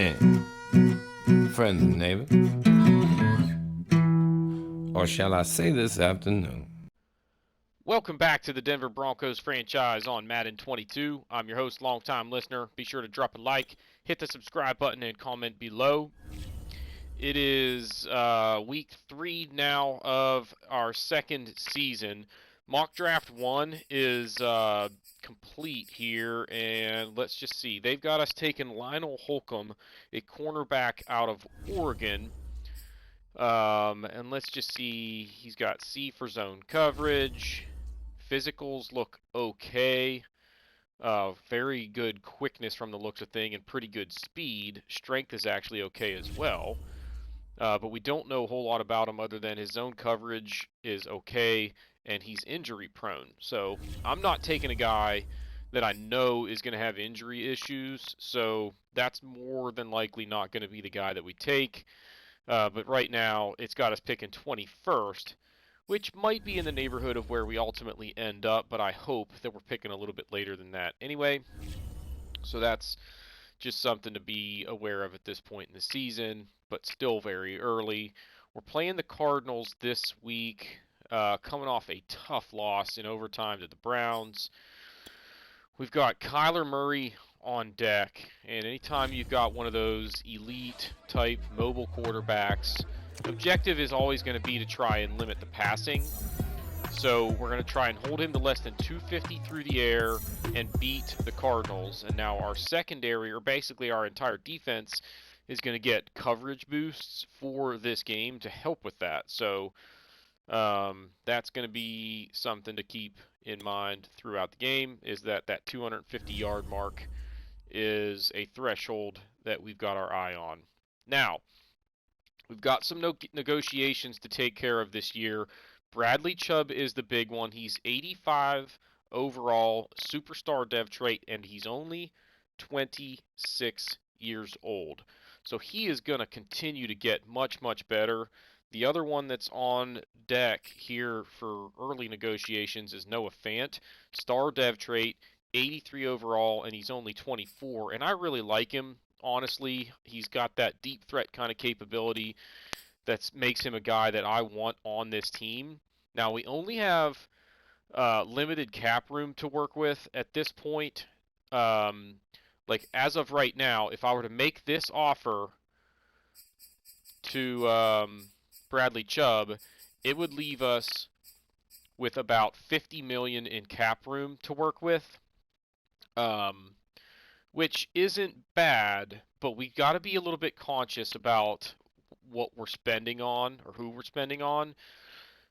evening, friends and neighbors. Or shall I say this afternoon? Welcome back to the Denver Broncos franchise on Madden 22. I'm your host, longtime listener. Be sure to drop a like, hit the subscribe button, and comment below. It is week 3 now of our second season. Mock Draft 1 is complete here, and let's just see. They've got us taking Lionel Holcomb, a cornerback out of Oregon. And let's just see. He's got C for zone coverage. Physicals look okay. Very good quickness from the looks of thing and pretty good speed. Strength is actually okay as well. But we don't know a whole lot about him other than his zone coverage is okay and he's injury prone. So I'm not taking a guy that I know is going to have injury issues. So that's more than likely not going to be the guy that we take. But right now it's got us picking 21st. Which might be in the neighborhood of where we ultimately end up, but I hope that we're picking a little bit later than that anyway. So that's just something to be aware of at this point in the season, but still very early. We're playing the Cardinals this week, coming off a tough loss in overtime to the Browns. We've got Kyler Murray on deck, and anytime you've got one of those elite type mobile quarterbacks, objective is always going to be to try and limit the passing. So we're going to try and hold him to less than 250 through the air and beat the Cardinals. And now our secondary, or basically our entire defense, is going to get coverage boosts for this game to help with that. So that's going to be something to keep in mind throughout the game, is that 250-yard mark is a threshold that we've got our eye on. Now, we've got some negotiations to take care of this year. Bradley Chubb is the big one. He's 85 overall, superstar dev trait, and he's only 26 years old. So he is going to continue to get much, much better. The other one that's on deck here for early negotiations is Noah Fant, star dev trait, 83 overall, and he's only 24. And I really like him. Honestly, he's got that deep threat kind of capability that makes him a guy that I want on this team. Now, we only have limited cap room to work with at this point. Like, as of right now, if I were to make this offer to Bradley Chubb, it would leave us with about $50 million in cap room to work with. Which isn't bad, but we got to be a little bit conscious about what we're spending on or who we're spending on.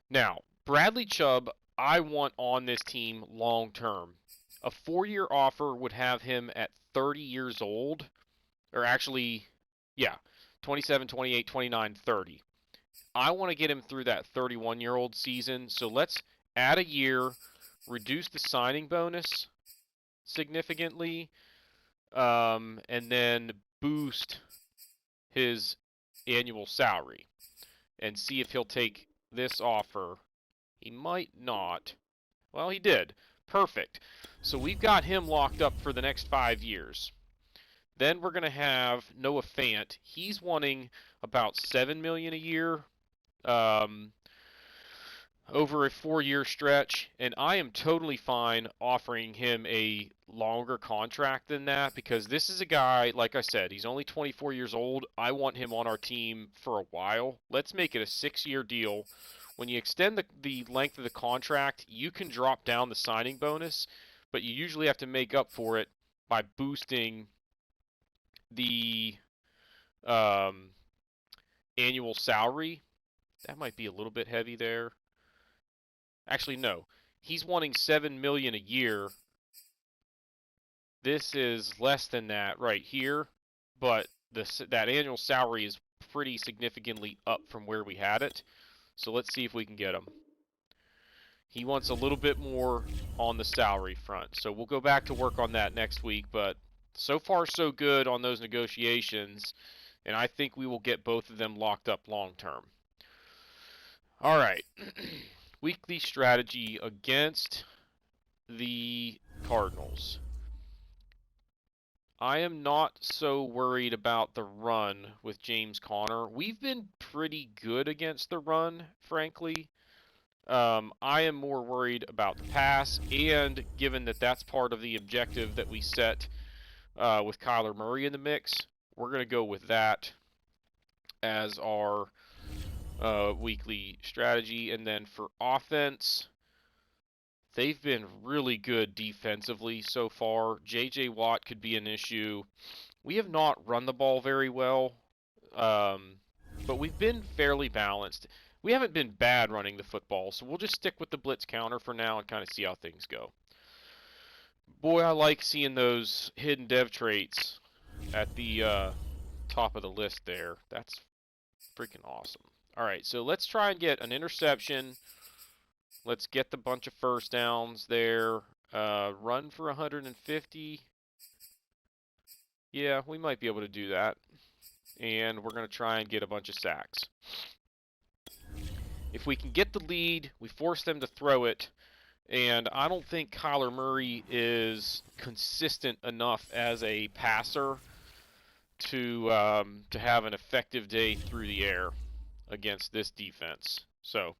Now, Bradley Chubb, I want on this team long term. A 4-year offer would have him at 30 years old, or actually, yeah, 27, 28, 29, 30. I want to get him through that 31-year-old season, so let's add a year, reduce the signing bonus significantly, and then boost his annual salary and see if he'll take this offer. He might not. Well, he did. Perfect. So we've got him locked up for the next 5 years. Then we're going to have Noah Fant. He's wanting about $7 million a year. Over a 4-year stretch, and I am totally fine offering him a longer contract than that because this is a guy, like I said, he's only 24 years old. I want him on our team for a while. Let's make it a 6-year deal. When you extend the length of the contract, you can drop down the signing bonus, but you usually have to make up for it by boosting the annual salary. That might be a little bit heavy there. Actually, no. He's wanting $7 million a year. This is less than that right here, but that annual salary is pretty significantly up from where we had it. So let's see if we can get him. He wants a little bit more on the salary front. So we'll go back to work on that next week, but so far so good on those negotiations, and I think we will get both of them locked up long term. All right. Weekly strategy against the Cardinals. I am not so worried about the run with James Conner. We've been pretty good against the run, frankly. I am more worried about the pass, and given that that's part of the objective that we set with Kyler Murray in the mix, we're going to go with that as our weekly strategy. And then for offense, they've been really good defensively so far. J.J. Watt could be an issue. We have not run the ball very well, but we've been fairly balanced. We haven't been bad running the football, so we'll just stick with the blitz counter for now and kind of see how things go. Boy, I like seeing those hidden dev traits at the top of the list there. That's freaking awesome. All right, so let's try and get an interception. Let's get the bunch of first downs there. Run for 150. Yeah, we might be able to do that. And we're going to try and get a bunch of sacks. If we can get the lead, we force them to throw it. And I don't think Kyler Murray is consistent enough as a passer to have an effective day through the air against this defense. So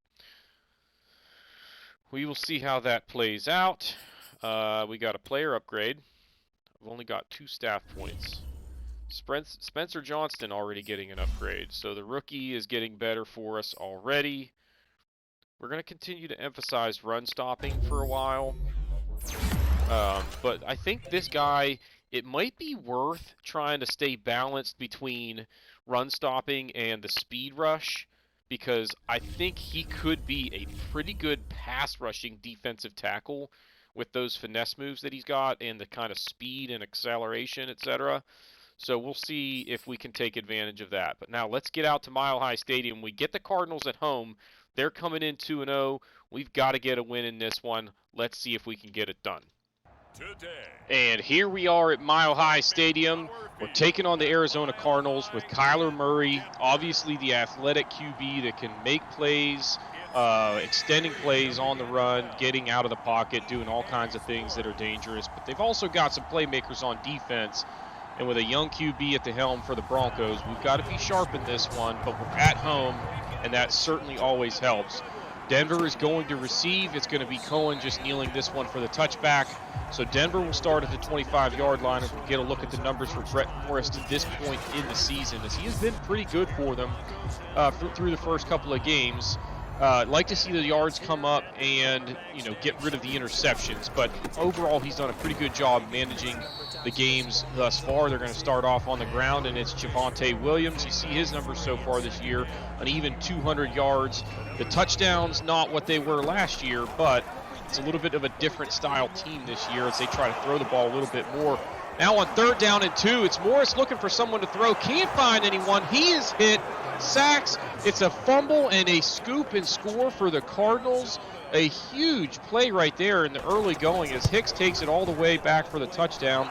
we will see how that plays out. We got a player upgrade. I've only got 2 staff points. Spencer Johnston already getting an upgrade, so the rookie is getting better for us already. We're going to continue to emphasize run stopping for a while. But I think this guy, it might be worth trying to stay balanced between run stopping and the speed rush, because I think he could be a pretty good pass rushing defensive tackle with those finesse moves that he's got and the kind of speed and acceleration, etc. So we'll see if we can take advantage of that. But now let's get out to Mile High Stadium. We get the Cardinals at home. They're coming in 2-0. We've got to get a win in this one. Let's see if we can get it done. And here we are at Mile High Stadium. We're taking on the Arizona Cardinals with Kyler Murray, obviously the athletic QB that can make plays, extending plays on the run, getting out of the pocket, doing all kinds of things that are dangerous. But they've also got some playmakers on defense. And with a young QB at the helm for the Broncos, we've got to be sharp in this one, but we're at home, and that certainly always helps. Denver is going to receive. It's going to be Cohen just kneeling this one for the touchback. So Denver will start at the 25-yard line as we get a look at the numbers for Brett Morris to this point in the season, as he has been pretty good for them through the first couple of games. I'd like to see the yards come up and, get rid of the interceptions. But overall, he's done a pretty good job managing the games thus far. They're going to start off on the ground, and it's Javonte Williams. You see his numbers so far this year, an even 200 yards. The touchdowns, not what they were last year, but it's a little bit of a different style team this year as they try to throw the ball a little bit more. Now on 3rd down and 2, it's Morris looking for someone to throw. Can't find anyone. He is hit. Sacks. It's a fumble and a scoop and score for the Cardinals. A huge play right there in the early going as Hicks takes it all the way back for the touchdown.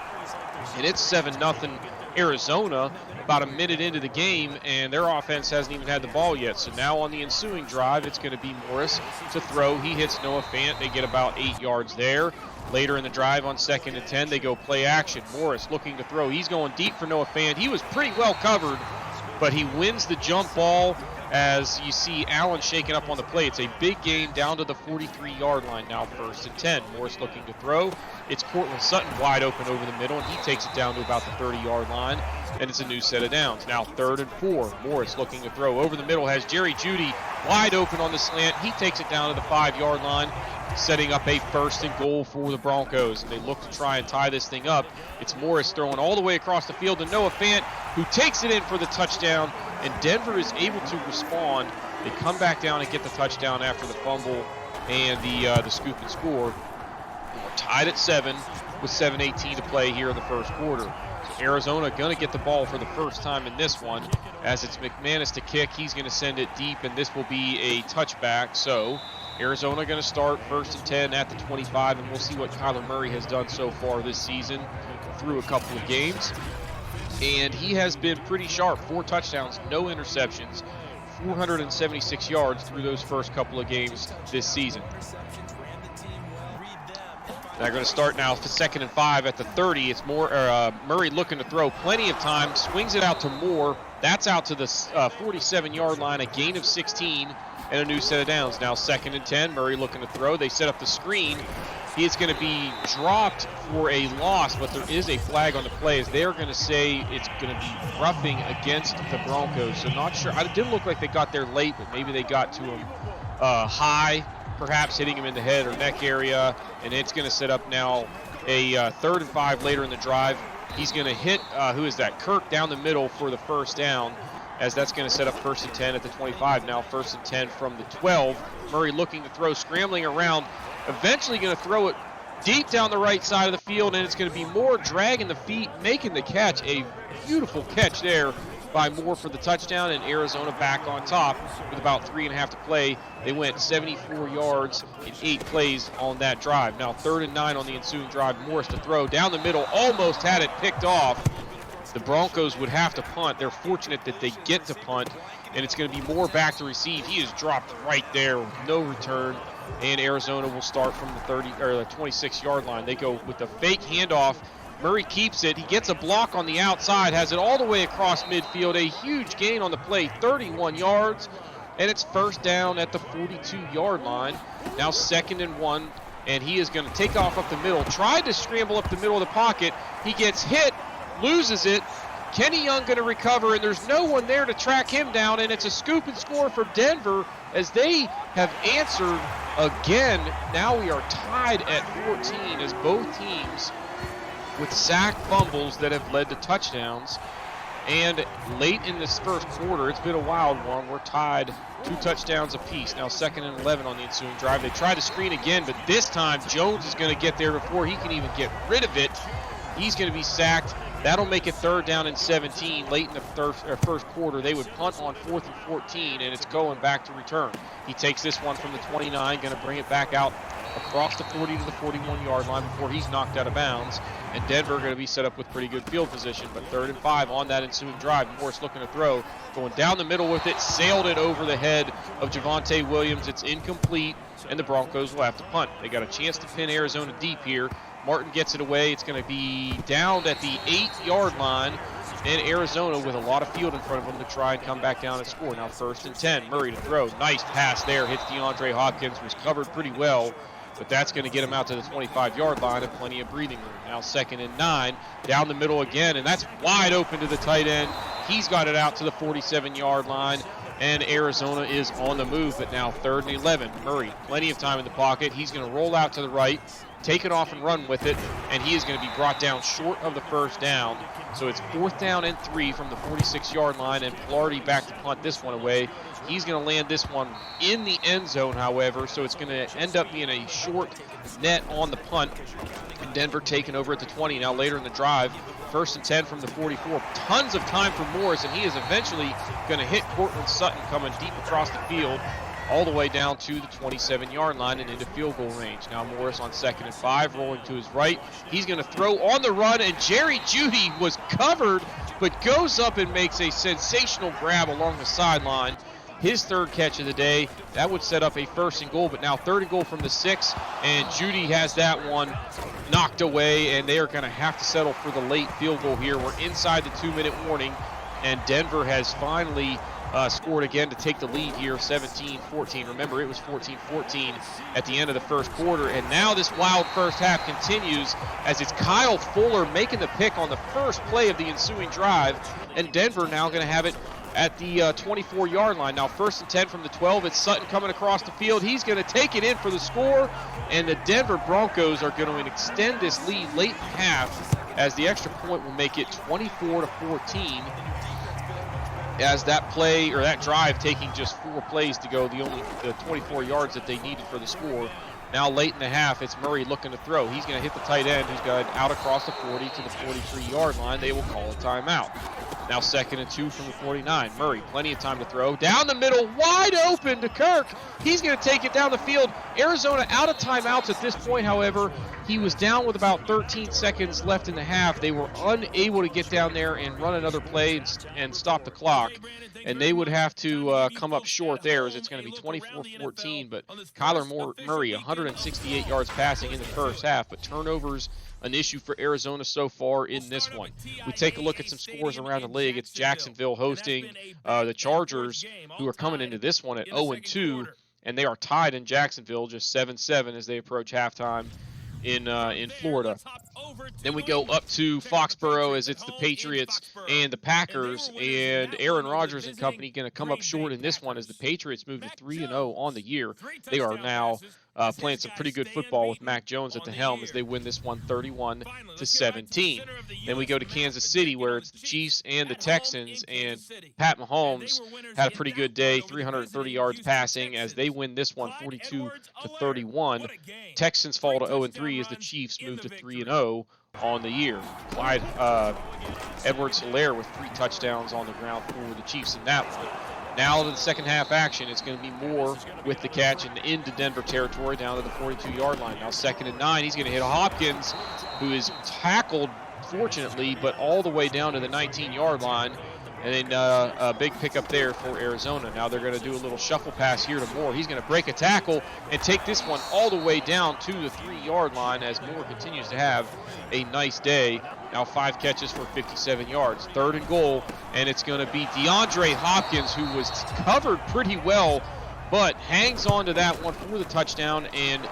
And it's 7-0 Arizona about a minute into the game, and their offense hasn't even had the ball yet. So now on the ensuing drive, it's going to be Morris to throw. He hits Noah Fant. They get about 8 yards there. Later in the drive on 2nd and 10, they go play action. Morris looking to throw. He's going deep for Noah Fant. He was pretty well covered, but he wins the jump ball as you see Allen shaking up on the play. It's a big gain down to the 43-yard line now, 1st and 10. Morris looking to throw. It's Cortland Sutton wide open over the middle, and he takes it down to about the 30-yard line, and it's a new set of downs. Now 3rd and 4. Morris looking to throw. Over the middle has Jerry Jeudy wide open on the slant. He takes it down to the 5-yard line, setting up a 1st and goal for the Broncos. And they look to try and tie this thing up. It's Morris throwing all the way across the field to Noah Fant, who takes it in for the touchdown. And Denver is able to respond. They come back down and get the touchdown after the fumble and the scoop and score. And we're tied at 7 with 7:18 to play here in the first quarter. So Arizona going to get the ball for the first time in this one. As it's McManus to kick, he's going to send it deep, and this will be a touchback. So Arizona going to start 1st and 10 at the 25, and we'll see what Kyler Murray has done so far this season through a couple of games. And he has been pretty sharp. 4 touchdowns, no interceptions, 476 yards through those first couple of games this season. They're going to start now for 2nd and 5 at the 30. It's Murray looking to throw. Plenty of time. Swings it out to Moore. That's out to the 47-yard line. A gain of 16 and a new set of downs. Now 2nd and 10. Murray looking to throw. They set up the screen. He is going to be dropped for a loss, but there is a flag on the play as they're going to say it's going to be roughing against the Broncos. So not sure. It didn't look like they got there late, but maybe they got to him high, perhaps hitting him in the head or neck area, and it's going to set up now a 3rd and 5 later in the drive. He's going to hit, who is that? Kirk down the middle for the first down, as that's going to set up 1st and 10 at the 25. Now 1st and 10 from the 12. Murray looking to throw, scrambling around, eventually going to throw it deep down the right side of the field, and it's going to be Moore dragging the feet, making the catch. A beautiful catch there by Moore for the touchdown, and Arizona back on top with about 3.5 to play. They went 74 yards in 8 plays on that drive. Now 3rd and 9 on the ensuing drive. Morris to throw down the middle, almost had it picked off. The Broncos would have to punt. They're fortunate that they get to punt, and it's going to be Moore back to receive. He is dropped right there with no return, and Arizona will start from the 30 or the 26-yard line. They go with the fake handoff. Murray keeps it. He gets a block on the outside, has it all the way across midfield. A huge gain on the play, 31 yards, and it's 1st down at the 42-yard line. Now 2nd and 1, and he is going to take off up the middle. Tried to scramble up the middle of the pocket. He gets hit, loses it. Kenny Young going to recover, and there's no one there to track him down, and it's a scoop and score for Denver as they have answered again. Now we are tied at 14 as both teams with sack fumbles that have led to touchdowns. And late in this first quarter, it's been a wild one. We're tied 2 touchdowns apiece. Now 2nd and 11 on the ensuing drive. They try to screen again, but this time Jones is going to get there before he can even get rid of it. He's going to be sacked. That'll make it 3rd down and 17. Late in the first quarter, they would punt on 4th and 14, and it's going back to return. He takes this one from the 29, going to bring it back out across the 40 to the 41-yard line before he's knocked out of bounds. And Denver going to be set up with pretty good field position, but 3rd and 5 on that ensuing drive. Morris looking to throw, going down the middle with it, sailed it over the head of Javonte Williams. It's incomplete, and the Broncos will have to punt. They got a chance to pin Arizona deep here. Martin gets it away. It's going to be down at the 8-yard line, and Arizona with a lot of field in front of them to try and come back down and score. Now 1st and 10. Murray to throw. Nice pass there. Hits DeAndre Hopkins. Was covered pretty well, but that's going to get him out to the 25-yard line and plenty of breathing room. Now 2nd and 9. Down the middle again, and that's wide open to the tight end. He's got it out to the 47-yard line, and Arizona is on the move, but now 3rd and 11. Murray, plenty of time in the pocket. He's going to roll out to the right, take it off and run with it, and he is going to be brought down short of the 1st down. So it's 4th down and 3 from the 46-yard line, and Pilardi back to punt this one away. He's going to land this one in the end zone, however, so it's going to end up being a short net on the punt, and Denver taking over at the 20. Now later in the drive, 1st and 10 from the 44. Tons of time for Morris, and he is eventually going to hit Cortland Sutton coming deep across the field, all the way down to the 27-yard line and into field goal range. Now Morris on 2nd and 5, rolling to his right. He's going to throw on the run, and Jerry Jeudy was covered, but goes up and makes a sensational grab along the sideline. His 3rd catch of the day. That would set up a 1st and goal, but now 3rd and goal from the 6, and Jeudy has that one knocked away, and they are going to have to settle for the late field goal here. We're inside the 2-minute warning, and Denver has finally scored again to take the lead here, 17-14. Remember, it was 14-14 at the end of the first quarter, and now this wild first half continues as it's Kyle Fuller making the pick on the first play of the ensuing drive, and Denver now going to have it at the 24-yard line. Now 1st and 10 from the 12. It's Sutton coming across the field. He's going to take it in for the score, and the Denver Broncos are going to extend this lead late in half as the extra point will make it 24-14. As that play or that drive taking just 4 plays to go, the 24 yards that they needed for the score. Now late in the half, it's Murray looking to throw. He's going to hit the tight end who's got out across the 40 to the 43-yard line. They will call a timeout. Now 2nd and 2 from the 49. Murray, plenty of time to throw. Down the middle, wide open to Kirk. He's going to take it down the field. Arizona out of timeouts at this point, however. He was down with about 13 seconds left in the half. They were unable to get down there and run another play and stop the clock. And they would have to come up short there, as it's going to be 24-14. But Kyler Murray, 168 yards passing in the first half. But turnovers, an issue for Arizona so far in this one. We take a look at some scores around the league. It's Jacksonville hosting the Chargers, who are coming into this one at 0-2, and they are tied in Jacksonville, just 7-7 as they approach halftime in Florida. Then we go up to Foxborough, as it's the Patriots and the Packers, and Aaron Rodgers and company going to come up short in this one as the Patriots move to 3-0 on the year. They are now playing some pretty good football with Mac Jones at the helm as they win this one 31-17. Then we go to Kansas City, where it's the Chiefs and the Texans, and Pat Mahomes had a pretty good day, 330 yards passing, as they win this one 42-31. Texans fall to 0-3 as the Chiefs move to 3-0 on the year. Clyde Edwards-Helaire with 3 touchdowns on the ground for the Chiefs in that one. Now to the second half action. It's going to be Moore with the catch and into Denver territory down to the 42-yard line. Now 2nd and 9. He's going to hit Hopkins, who is tackled, fortunately, but all the way down to the 19-yard line. And then a big pickup there for Arizona. Now they're going to do a little shuffle pass here to Moore. He's going to break a tackle and take this one all the way down to the 3-yard line as Moore continues to have a nice day. Now 5 catches for 57 yards. 3rd and goal, and it's going to be DeAndre Hopkins, who was covered pretty well, but hangs on to that one for the touchdown, and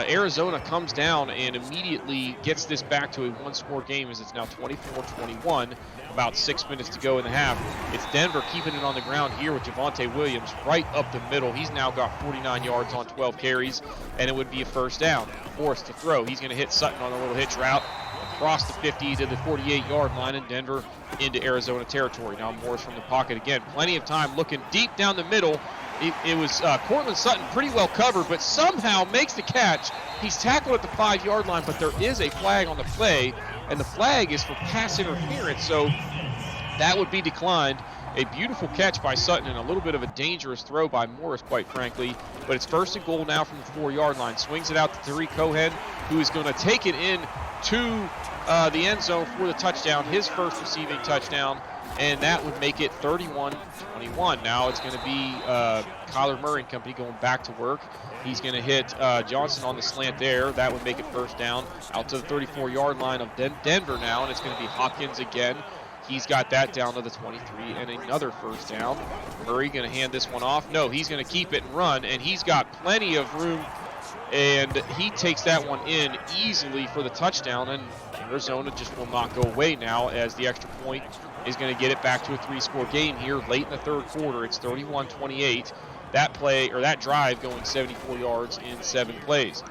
Arizona comes down and immediately gets this back to a one-score game as it's now 24-21. About 6 minutes to go in the half. It's Denver keeping it on the ground here with Javonte Williams right up the middle. He's now got 49 yards on 12 carries, and it would be a first down. Morris to throw. He's going to hit Sutton on a little hitch route across the 50 to the 48-yard line, and Denver into Arizona territory. Now Morris from the pocket again. Plenty of time looking deep down the middle. It was Cortland Sutton pretty well covered, but somehow makes the catch. He's tackled at the 5-yard line, but there is a flag on the play, and the flag is for pass interference, so that would be declined. A beautiful catch by Sutton and a little bit of a dangerous throw by Morris, quite frankly. But it's 1st and goal now from the 4-yard line. Swings it out to Tariq Cohen, who is going to take it in to the end zone for the touchdown, his first receiving touchdown. And that would make it 31-21. Now it's going to be Kyler Murray and company going back to work. He's going to hit Johnson on the slant there. That would make it first down out to the 34-yard line of Denver now, and it's going to be Hopkins again. He's got that down to the 23 and another first down. Murray going to hand this one off. No, he's going to keep it and run, and he's got plenty of room, and he takes that one in easily for the touchdown, and Arizona just will not go away now as the extra point is going to get it back to a 3-score game here late in the 3rd quarter. It's 31-28. That play, or that drive, going 74 yards in 7 plays.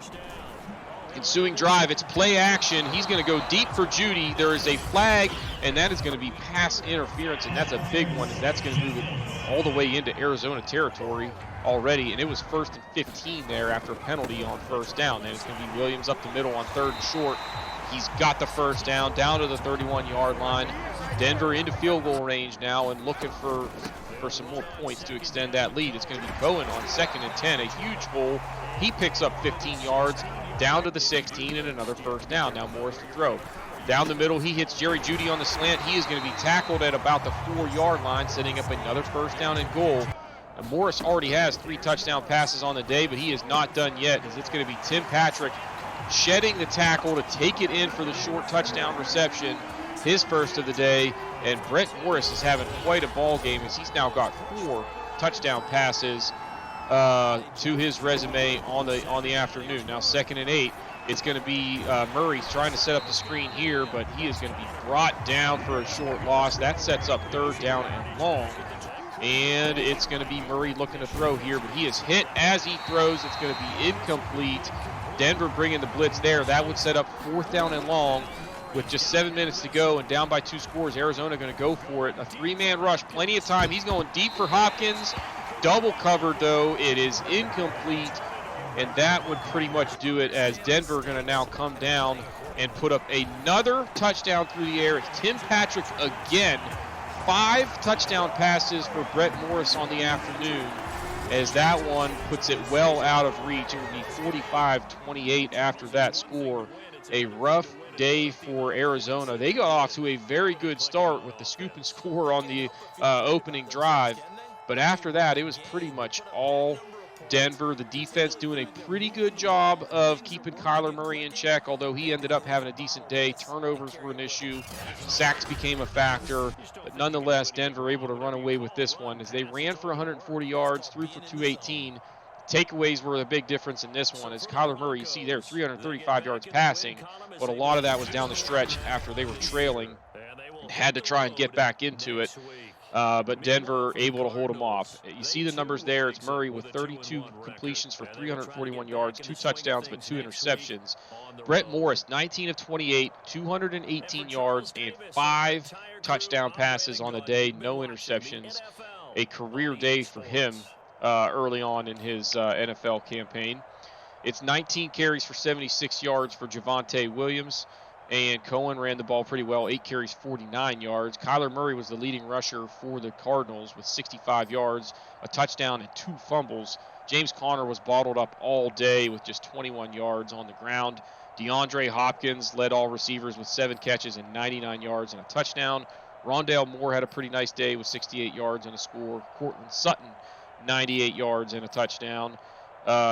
Ensuing drive, it's play action. He's going to go deep for Judy. There is a flag, and that is going to be pass interference, and that's a big one, and that's going to move it all the way into Arizona territory already, and it was 1st and 15 there after a penalty on first down. And it's going to be Williams up the middle on 3rd and short. He's got the first down to the 31-yard line. Denver into field goal range now and looking for some more points to extend that lead. It's going to be Cohen on 2nd and 10, a huge hole. He picks up 15 yards down to the 16 and another first down. Now Morris to throw. Down the middle, he hits Jerry Jeudy on the slant. He is going to be tackled at about the 4-yard line, setting up another first down and goal. And Morris already has 3 touchdown passes on the day, but he is not done yet, as it's going to be Tim Patrick shedding the tackle to take it in for the short touchdown reception, his first of the day. And Brett Morris is having quite a ball game as he's now got 4 touchdown passes to his resume on the afternoon. Now 2nd and 8. It's going to be Murray trying to set up the screen here, but he is going to be brought down for a short loss. That sets up 3rd down and long. And it's going to be Murray looking to throw here, but he is hit as he throws. It's going to be incomplete. Denver bringing the blitz there. That would set up 4th down and long with just 7 minutes to go and down by 2 scores. Arizona going to go for it. A 3-man rush, plenty of time. He's going deep for Hopkins. Double covered, though. It is incomplete, and that would pretty much do it as Denver going to now come down and put up another touchdown through the air. It's Tim Patrick again 5 touchdown passes for Brett Morris on the afternoon, as that one puts it well out of reach. It would be 45-28 after that score. A rough day for Arizona. They got off to a very good start with the scoop and score on the opening drive, but after that, it was pretty much all Denver. The defense doing a pretty good job of keeping Kyler Murray in check, although he ended up having a decent day. Turnovers were an issue. Sacks became a factor. But nonetheless, Denver able to run away with this one as they ran for 140 yards, threw for 218. Takeaways were the big difference in this one, as Kyler Murray, you see there, 335 yards passing, but a lot of that was down the stretch after they were trailing and had to try and get back into it. But Denver able to hold him off. You see the numbers there. It's Murray with 32 completions for 341 yards, 2 touchdowns, but 2 interceptions. Brett Morris, 19 of 28, 218 yards, and 5 touchdown passes on the day, no interceptions. A career day for him early on in his NFL campaign. It's 19 carries for 76 yards for Javonte Williams. And Cohen ran the ball pretty well, 8 carries, 49 yards. Kyler Murray was the leading rusher for the Cardinals with 65 yards, a touchdown, and 2 fumbles. James Conner was bottled up all day with just 21 yards on the ground. DeAndre Hopkins led all receivers with 7 catches and 99 yards and a touchdown. Rondale Moore had a pretty nice day with 68 yards and a score. Cortland Sutton, 98 yards and a touchdown.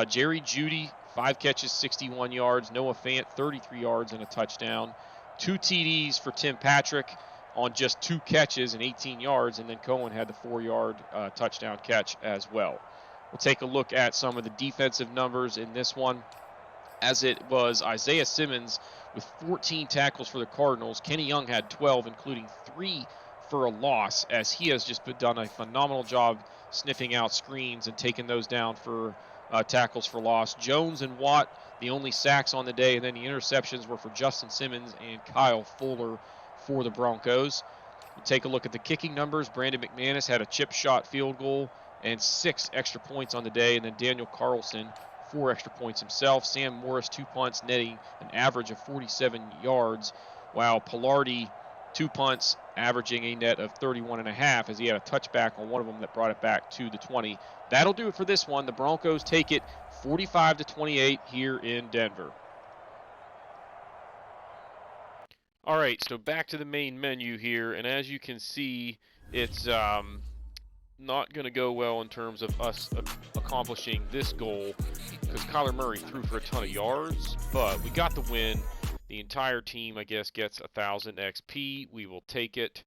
Jerry Jeudy, 5 catches, 61 yards. Noah Fant, 33 yards and a touchdown. 2 TDs for Tim Patrick on just 2 catches and 18 yards. And then Cohen had the 4-yard touchdown catch as well. We'll take a look at some of the defensive numbers in this one, as it was Isaiah Simmons with 14 tackles for the Cardinals. Kenny Young had 12, including 3 for a loss, as he has just done a phenomenal job sniffing out screens and taking those down for tackles for loss. Jones and Watt, the only sacks on the day, and then the interceptions were for Justin Simmons and Kyle Fuller for the Broncos. We'll take a look at the kicking numbers. Brandon McManus had a chip shot field goal and 6 extra points on the day, and then Daniel Carlson, 4 extra points himself. Sam Morris, 2 punts, netting an average of 47 yards, while Pilardi, 2 punts, averaging a net of 31.5, as he had a touchback on one of them that brought it back to the 20. That'll do it for this one. The Broncos take it 45-28 here in Denver. All right, so back to the main menu here, and as you can see, it's not going to go well in terms of us accomplishing this goal, because Kyler Murray threw for a ton of yards, but we got the win. The entire team, I guess, gets 1,000 XP. We will take it.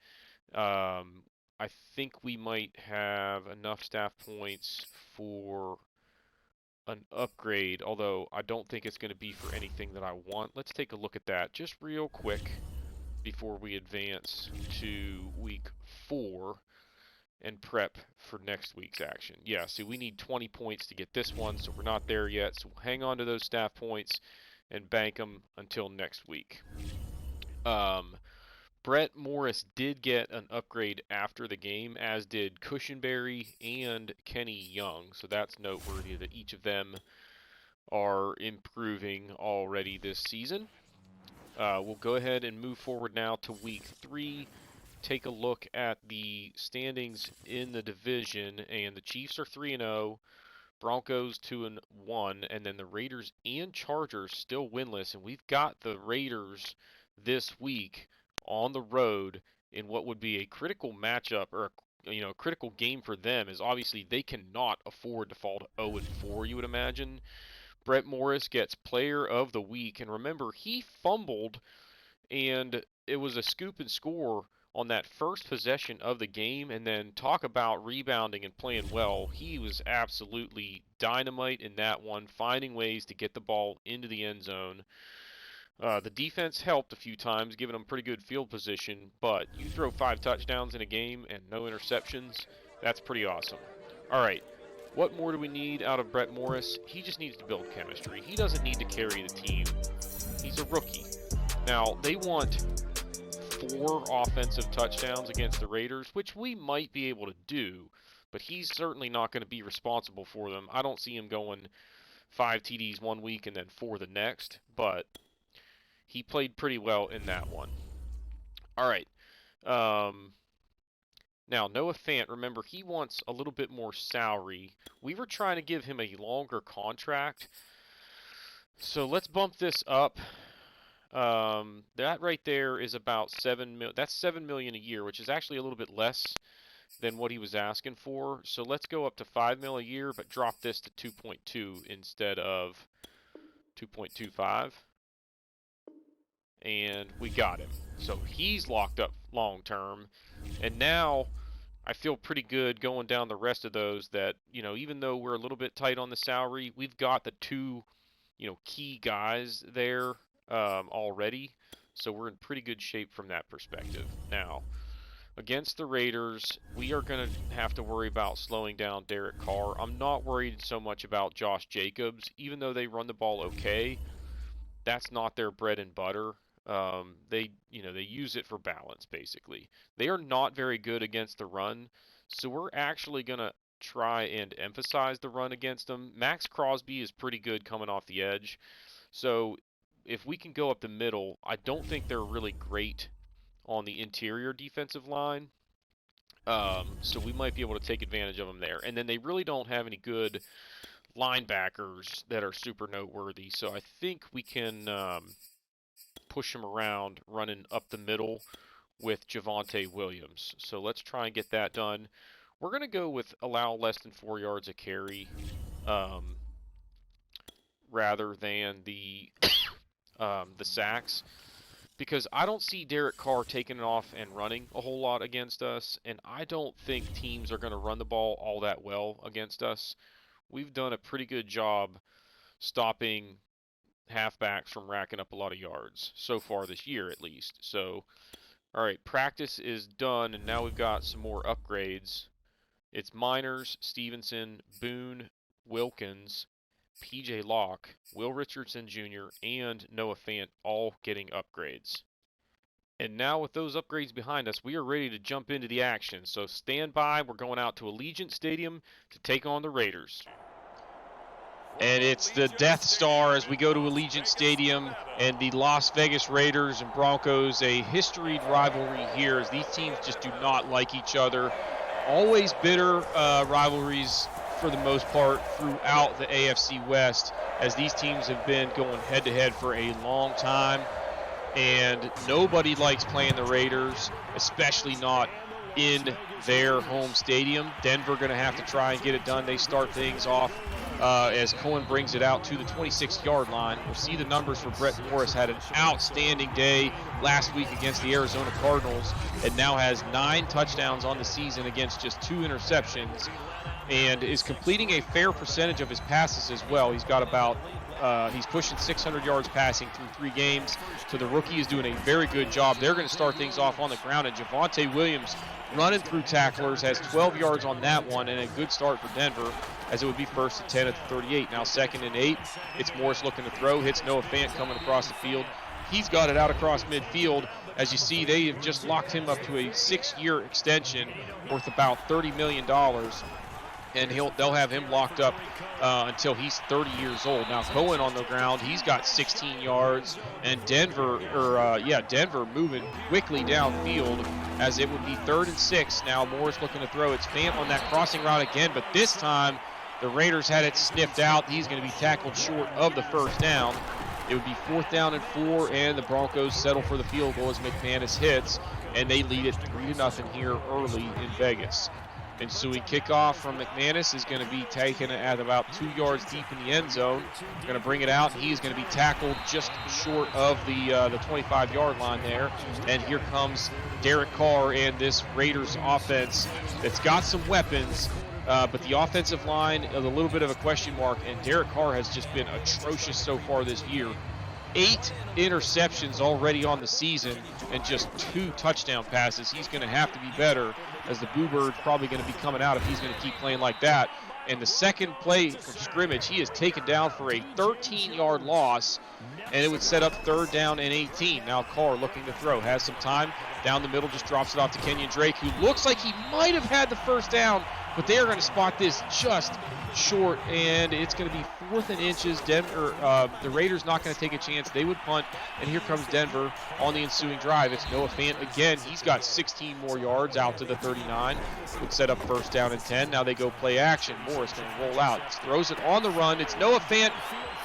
I think we might have enough staff points for an upgrade, although I don't think it's going to be for anything that I want. Let's take a look at that just real quick before we advance to week 4 and prep for next week's action. Yeah, see, we need 20 points to get this one, so we're not there yet. So we'll hang on to those staff points and bank them until next week. Brett Morris did get an upgrade after the game, as did Cushenberry and Kenny Young. So that's noteworthy that each of them are improving already this season. We'll go ahead and move forward now to week 3. Take a look at the standings in the division, and the Chiefs are 3-0. Broncos 2-1, and then the Raiders and Chargers still winless, and we've got the Raiders this week on the road in what would be a critical matchup, or a critical game for them, is obviously they cannot afford to fall to 0-4, you would imagine. Brett Morris gets player of the week, and remember, he fumbled, and it was a scoop and score on that first possession of the game, and then talk about rebounding and playing well. He was absolutely dynamite in that one, finding ways to get the ball into the end zone. The defense helped a few times, giving them pretty good field position, but you throw 5 touchdowns in a game and no interceptions, that's pretty awesome. All right, what more do we need out of Brett Morris? He just needs to build chemistry. He doesn't need to carry the team. He's a rookie. Now, they want 4 offensive touchdowns against the Raiders, which we might be able to do, but he's certainly not going to be responsible for them. I don't see him going 5 TDs one week and then 4 the next, but he played pretty well in that one. All right. Now, Noah Fant, remember, he wants a little bit more salary. We were trying to give him a longer contract. So let's bump this up. That right there is about $7 million. That's $7 million a year, which is actually a little bit less than what he was asking for. So let's go up to $5 million a year, but drop this to 2.2 instead of 2.25. And we got him. So he's locked up long term. And now I feel pretty good going down the rest of those that, even though we're a little bit tight on the salary, we've got the two, key guys there already. So we're in pretty good shape from that perspective. Now, against the Raiders, we are going to have to worry about slowing down Derek Carr. I'm not worried so much about Josh Jacobs. Even though they run the ball okay, that's not their bread and butter. They use it for balance, basically. They are not very good against the run, so we're actually going to try and emphasize the run against them. Max Crosby is pretty good coming off the edge, so if we can go up the middle, I don't think they're really great on the interior defensive line, so we might be able to take advantage of them there. And then they really don't have any good linebackers that are super noteworthy, so I think we can push him around running up the middle with Javonte Williams. So let's try and get that done. We're going to go with allow less than 4 yards a carry rather than the sacks, because I don't see Derek Carr taking it off and running a whole lot against us, and I don't think teams are going to run the ball all that well against us. We've done a pretty good job stopping halfbacks from racking up a lot of yards so far this year, at least. So, all right, practice is done, and now we've got some more upgrades. It's Miners, Stevenson, Boone, Wilkins, P.J. Locke, Will Richardson Jr., and Noah Fant all getting upgrades. And now with those upgrades behind us, we are ready to jump into the action. So stand by. We're going out to Allegiant Stadium to take on the Raiders. And it's the Death Star as we go to Allegiant Stadium, and the Las Vegas Raiders and Broncos, a historied rivalry here as these teams just do not like each other. Always bitter rivalries for the most part throughout the AFC West, as these teams have been going head-to-head for a long time, and nobody likes playing the Raiders, especially not in their home stadium. Denver going to have to try and get it done. They start things off as Cohen brings it out to the 26-yard line. We'll see the numbers for Brett Morris. Had an outstanding day last week against the Arizona Cardinals, and now has 9 touchdowns on the season against just 2 interceptions, and is completing a fair percentage of his passes as well. He's got about he's pushing 600 yards passing through 3 games, so the rookie is doing a very good job. They're going to start things off on the ground, and Javonte Williams running through tacklers, has 12 yards on that one, and a good start for Denver, as it would be 1st and 10 at the 38. Now 2nd and 8. It's Morris looking to throw, hits Noah Fant coming across the field. He's got it out across midfield. As you see, they have just locked him up to a 6-year extension worth about $30 million. And they'll have him locked up until he's 30 years old. Now Cohen on the ground, he's got 16 yards, and Denver moving quickly downfield as it would be 3rd and 6. Now Moore's looking to throw. It's Fant on that crossing route again, but this time the Raiders had it sniffed out. He's going to be tackled short of the 1st down. It would be 4th down and 4, and the Broncos settle for the field goal as McManus hits, and they lead it 3-0 here early in Vegas. Ensuing kickoff from McManus is going to be taken at about 2 yards deep in the end zone. Going to bring it out, and he is going to be tackled just short of the 25-yard line there. And here comes Derek Carr and this Raiders offense that's got some weapons, but the offensive line is a little bit of a question mark, and Derek Carr has just been atrocious so far this year. 8 interceptions already on the season and just 2 touchdown passes. He's going to have to be better, as the Boo Bird's probably going to be coming out if he's going to keep playing like that. And the second play from scrimmage, he is taken down for a 13-yard loss, and it would set up 3rd down and 18. Now Carr looking to throw, has some time. Down the middle, just drops it off to Kenyon Drake, who looks like he might have had the 1st down, but they are going to spot this just short, and it's going to be 4th and inches. Denver, the Raiders not going to take a chance. They would punt, and here comes Denver on the ensuing drive. It's Noah Fant again. He's got 16 more yards out to the 39. Would set up 1st down and 10. Now they go play action. Morris going to roll out. Throws it on the run. It's Noah Fant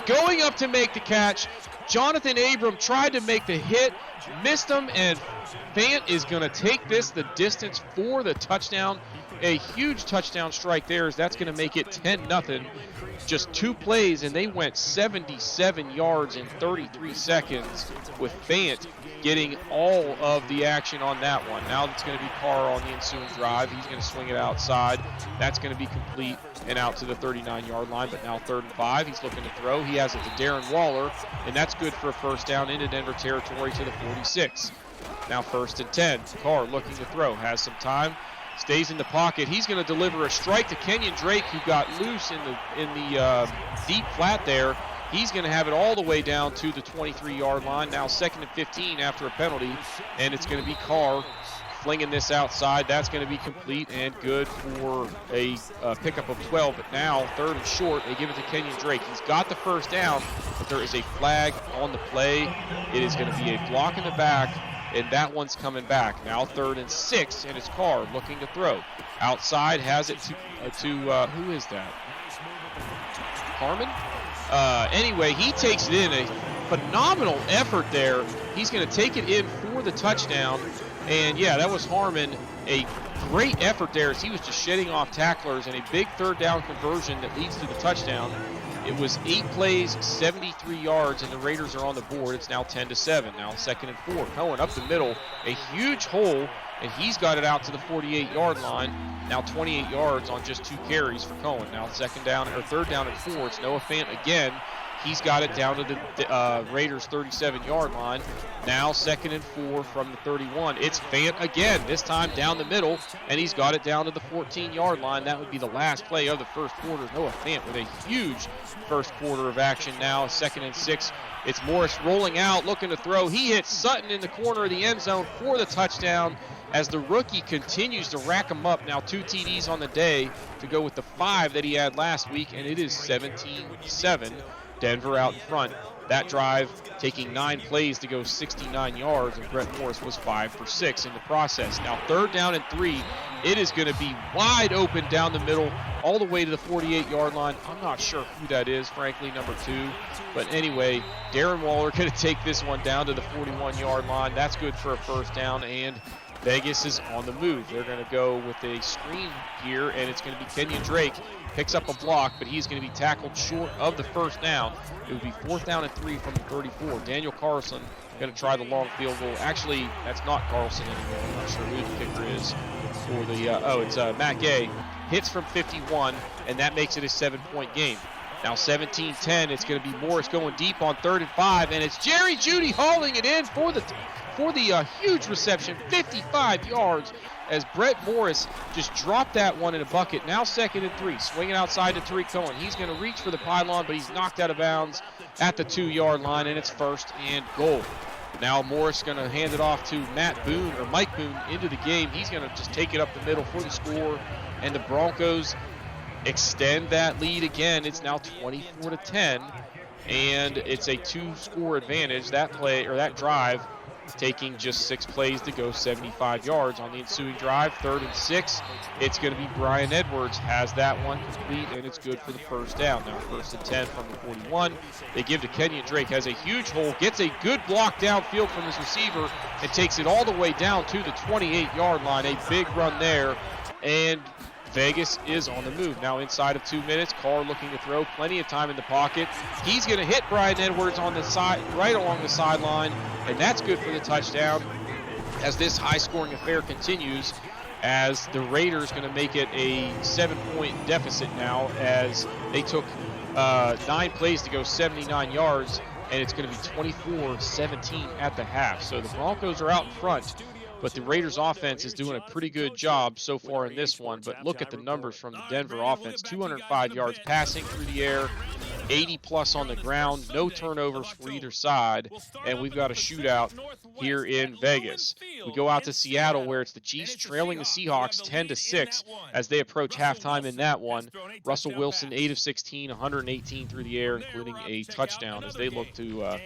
going up to make the catch. Jonathan Abram tried to make the hit, missed him, and Fant is going to take this the distance for the touchdown. A huge touchdown strike there, as that's going to make it 10-0. Just 2 plays, and they went 77 yards in 33 seconds with Fant getting all of the action on that one. Now it's going to be Carr on the ensuing drive. He's going to swing it outside. That's going to be complete and out to the 39-yard line, but now 3rd and 5. He's looking to throw. He has it to Darren Waller, and that's good for a 1st down into Denver territory to the 46. Now 1st and 10. Carr looking to throw. Has some time. Stays in the pocket. He's going to deliver a strike to Kenyon Drake, who got loose in the deep flat there. He's going to have it all the way down to the 23-yard line. Now 2nd and 15 after a penalty, and it's going to be Carr flinging this outside. That's going to be complete and good for a pickup of 12. But now 3rd and short. They give it to Kenyon Drake. He's got the 1st down, but there is a flag on the play. It is going to be a block in the back, and that one's coming back. Now 3rd and 6, and it's Carr looking to throw. Outside, has it to who is that? Harmon? Anyway, he takes it in. A phenomenal effort there. He's going to take it in for the touchdown. And, yeah, that was Harmon. A great effort there as he was just shedding off tacklers, and a big 3rd down conversion that leads to the touchdown. It was 8 plays, 73 yards, and the Raiders are on the board. It's now 10-7. Now 2nd and 4. Cohen up the middle, a huge hole, and he's got it out to the 48-yard line. Now 28 yards on just 2 carries for Cohen. Now 3rd down and 4. It's Noah Fant again. He's got it down to the Raiders' 37-yard line. Now 2nd and 4 from the 31. It's Fant again, this time down the middle, and he's got it down to the 14-yard line. That would be the last play of the 1st quarter. Noah Fant with a huge 1st quarter of action now. 2nd and 6. It's Morris rolling out, looking to throw. He hits Sutton in the corner of the end zone for the touchdown, as the rookie continues to rack him up. Now 2 TDs on the day to go with the 5 that he had last week, and it is 17-7. Denver out in front. That drive taking 9 plays to go 69 yards, and Brett Morris was 5 for 6 in the process. Now 3rd down and 3. It is going to be wide open down the middle all the way to the 48-yard line. I'm not sure who that is, frankly, number 2. But anyway, Darren Waller going to take this one down to the 41-yard line. That's good for a 1st down, and Vegas is on the move. They're going to go with a screen here, and it's going to be Kenyon Drake. Picks up a block, but he's going to be tackled short of the 1st down. It would be 4th down and 3 from the 34. Daniel Carlson going to try the long field goal. Actually, that's not Carlson anymore. I'm not sure who the kicker is for the, it's Matt Gay. Hits from 51, and that makes it a 7-point game. Now 17-10, it's going to be Morris going deep on 3rd and 5, and it's Jerry Jeudy hauling it in for the huge reception, 55 yards, as Brett Morris just dropped that one in a bucket. Now 2nd and 3, swinging outside to Tariq Cohen. He's going to reach for the pylon, but he's knocked out of bounds at the 2-yard line, and it's 1st and goal. Now Morris going to hand it off to Mike Boone into the game. He's going to just take it up the middle for the score, and the Broncos extend that lead again. It's now 24-10, and it's a 2-score advantage. That play, or that drive, taking just 6 plays to go 75 yards on the ensuing drive. 3rd and 6. It's going to be Brian Edwards. Has that one complete, and it's good for the 1st down. Now 1st and 10 from the 41. They give to Kenyon Drake. Has a huge hole. Gets a good block downfield from his receiver and takes it all the way down to the 28-yard line. A big run there, and Vegas is on the move. Now inside of 2 minutes, Carr looking to throw. Plenty of time in the pocket. He's going to hit Brian Edwards on the side, right along the sideline, and that's good for the touchdown. As this high-scoring affair continues, as the Raiders going to make it a 7-point deficit now, as they took 9 plays to go 79 yards, and it's going to be 24-17 at the half. So the Broncos are out in front, but the Raiders offense is doing a pretty good job so far in this one. But look at the numbers from the Denver offense. 205 yards passing through the air, 80 plus on the ground, no turnovers for either side, and we've got a shootout here in Vegas. We go out to Seattle, where it's the Chiefs trailing the Seahawks 10-6 as they approach halftime in that one. Russell Wilson 8 of 16, 118 through the air, including a touchdown as they look to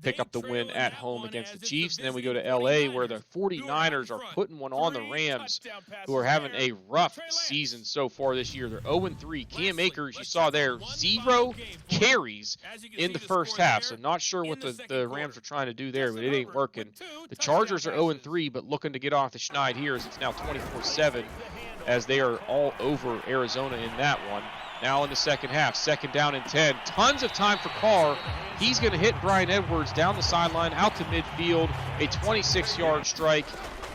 pick up the win at home against the Chiefs. And then we go to LA, where the 49ers are putting one on the Rams, who are having a rough season so far this year. They're 0-3. Cam Akers, you saw there, 0 carries in the first half. So not sure what the Rams are trying to do there, but it ain't working. The Chargers are 0-3, but looking to get off the schneid here as it's now 24-7 as they are all over Arizona in that one. Now in the second half, 2nd down and 10. Tons of time for Carr. He's going to hit Bryan Edwards down the sideline, out to midfield. A 26-yard strike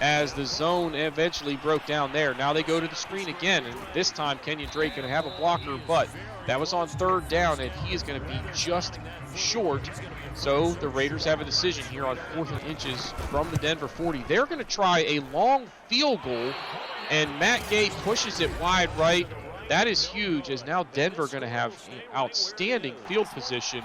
as the zone eventually broke down there. Now they go to the screen again, and this time Kenyon Drake going to have a blocker, but that was on 3rd down, and he is going to be just short. So the Raiders have a decision here on 4th and inches from the Denver 40. They're going to try a long field goal, and Matt Gay pushes it wide right. That is huge, as now Denver going to have outstanding field position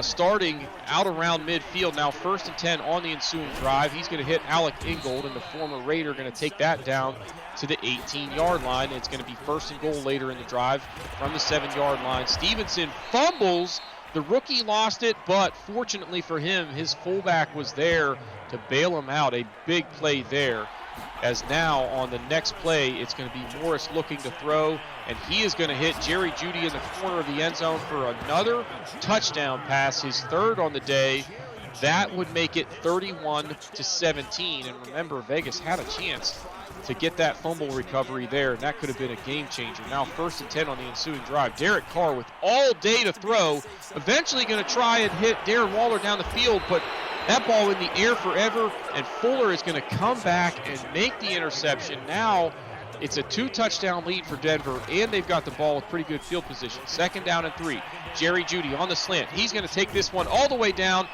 starting out around midfield. Now 1st and 10 on the ensuing drive. He's going to hit Alec Ingold, and the former Raider going to take that down to the 18-yard line. It's going to be 1st and goal later in the drive from the 7-yard line. Stevenson fumbles. The rookie lost it, but fortunately for him, his fullback was there to bail him out. A big play there. As now on the next play, it's going to be Morris looking to throw, and he is going to hit Jerry Jeudy in the corner of the end zone for another touchdown pass, his 3rd on the day. That would make it 31-17, and remember, Vegas had a chance to get that fumble recovery there, and that could have been a game changer. Now 1st and 10 on the ensuing drive. Derek Carr with all day to throw, eventually going to try and hit Darren Waller down the field, but that ball in the air forever, and Fuller is going to come back and make the interception. Now it's a 2-touchdown lead for Denver, and they've got the ball with pretty good field position. 2nd down and 3. Jerry Jeudy on the slant. He's going to take this one all the way down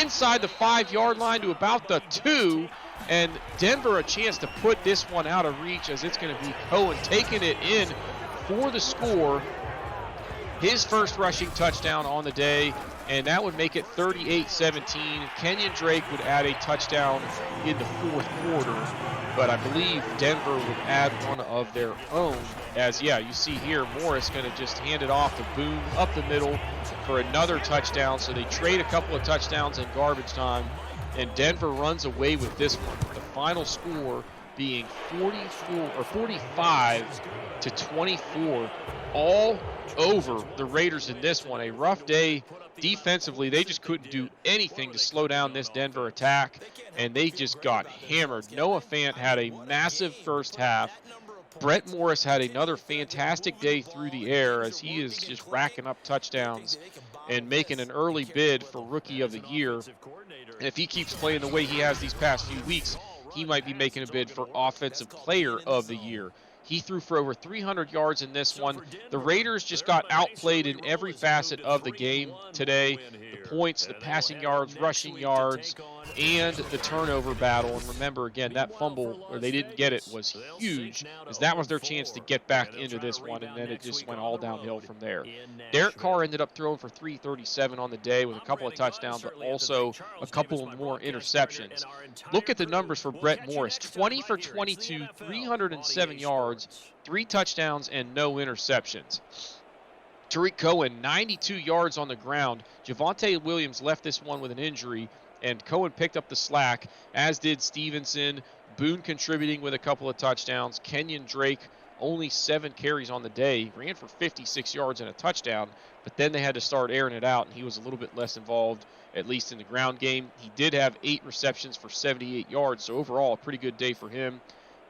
inside the 5-yard line to about the 2, and Denver a chance to put this one out of reach, as it's going to be Cohen taking it in for the score. His first rushing touchdown on the day, and that would make it 38-17. Kenyon Drake would add a touchdown in the 4th quarter, but I believe Denver would add one of their own, as, yeah, you see here, Morris going to just hand it off to Boone up the middle for another touchdown. So they trade a couple of touchdowns in garbage time, and Denver runs away with this one. The final score being 45-24, all over the Raiders in this one. A rough day defensively. They just couldn't do anything to slow down this Denver attack, and they just got hammered. Noah Fant had a massive first half. Brett Morris had another fantastic day through the air, as he is just racking up touchdowns and making an early bid for Rookie of the Year. And if he keeps playing the way he has these past few weeks, he might be making a bid for Offensive Player of the Year. He threw for over 300 yards in this one. The Raiders just got outplayed in every facet of the game today. The points, the passing yards, rushing yards, and the turnover battle. And remember, again, that fumble, where they didn't get it, was huge, as that was their chance to get back into this one, and then it just went all downhill from there. Derek Carr ended up throwing for 337 on the day with a couple of touchdowns, but also a couple of more interceptions. Look at the numbers for Brett Morris. 20 for 22, 307 yards, 3 touchdowns, and no interceptions. Tariq Cohen, 92 yards on the ground. Javonte Williams left this one with an injury, and Cohen picked up the slack, as did Stevenson. Boone contributing with a couple of touchdowns. Kenyon Drake, only 7 carries on the day, ran for 56 yards and a touchdown, but then they had to start airing it out, and he was a little bit less involved, at least in the ground game. He did have 8 receptions for 78 yards, so overall a pretty good day for him.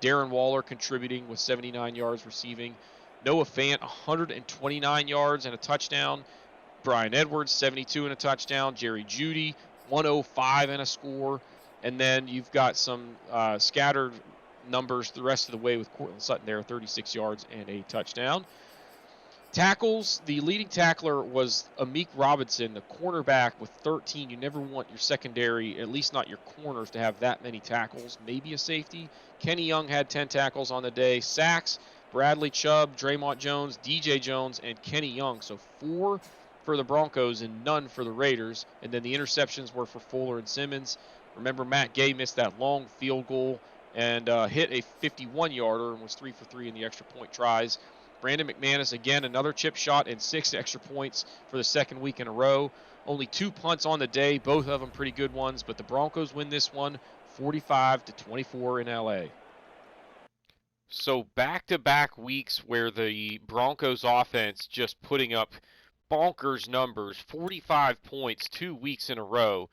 Darren Waller contributing with 79 yards receiving. Noah Fant, 129 yards and a touchdown. Bryan Edwards, 72 and a touchdown. Jerry Jeudy, 105 and a score. And then you've got some scattered numbers the rest of the way with Cortland Sutton there, 36 yards and a touchdown. Tackles, the leading tackler was Amik Robinson, the cornerback, with 13. You never want your secondary, at least not your corners, to have that many tackles. Maybe a safety. Kenny Young had 10 tackles on the day. Sacks, Bradley Chubb, Draymond Jones, DJ Jones, and Kenny Young. So 4 for the Broncos and none for the Raiders. And then the interceptions were for Fuller and Simmons. Remember, Matt Gay missed that long field goal and hit a 51-yarder and was 3 for 3 in the extra point tries. Brandon McManus, again, another chip shot and 6 extra points for the second week in a row. Only 2 punts on the day, both of them pretty good ones, but the Broncos win this one 45-24 in LA. So back-to-back weeks where the Broncos offense just putting up bonkers numbers, 45 points 2 weeks in a row,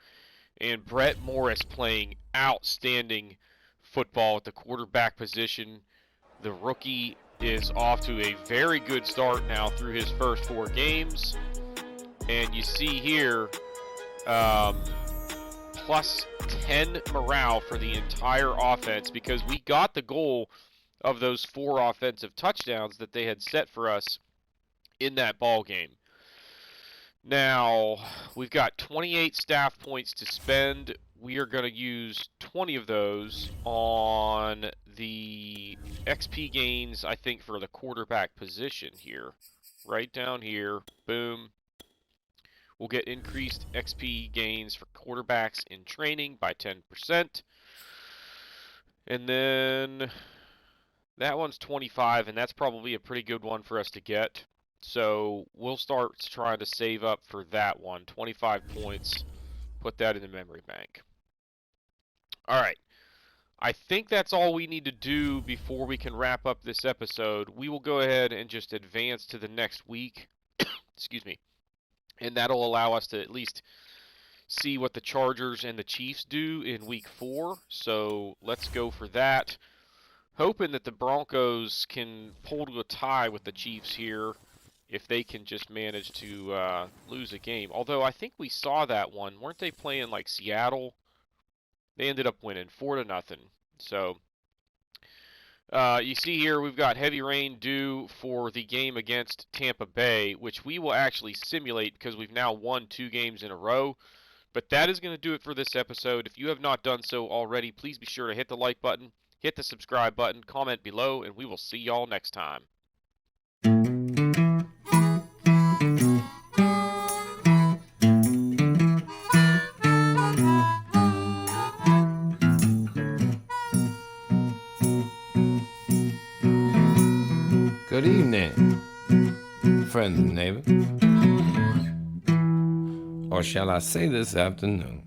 and Brett Morris playing outstanding football at the quarterback position. The rookie is off to a very good start now through his first 4 games. And you see here, plus 10 morale for the entire offense because we got the goal of those 4 offensive touchdowns that they had set for us in that ball game. Now, we've got 28 staff points to spend. We are going to use 20 of those on the XP gains, I think, for the quarterback position here. Right down here. Boom. We'll get increased XP gains for quarterbacks in training by 10%. And then that one's 25, and that's probably a pretty good one for us to get. So we'll start trying to save up for that one. 25 points. Put that in the memory bank. All right. I think that's all we need to do before we can wrap up this episode. We will go ahead and just advance to the next week. Excuse me. And that'll allow us to at least see what the Chargers and the Chiefs do in week 4. So let's go for that. Hoping that the Broncos can pull to a tie with the Chiefs here if they can just manage to lose a game. Although I think we saw that one. Weren't they playing like Seattle? They ended up winning 4-0. So you see here we've got heavy rain due for the game against Tampa Bay, which we will actually simulate because we've now won 2 games in a row. But that is going to do it for this episode. If you have not done so already, please be sure to hit the like button, hit the subscribe button, comment below, and we will see y'all next time. Good evening, friends and neighbors. Or shall I say this afternoon?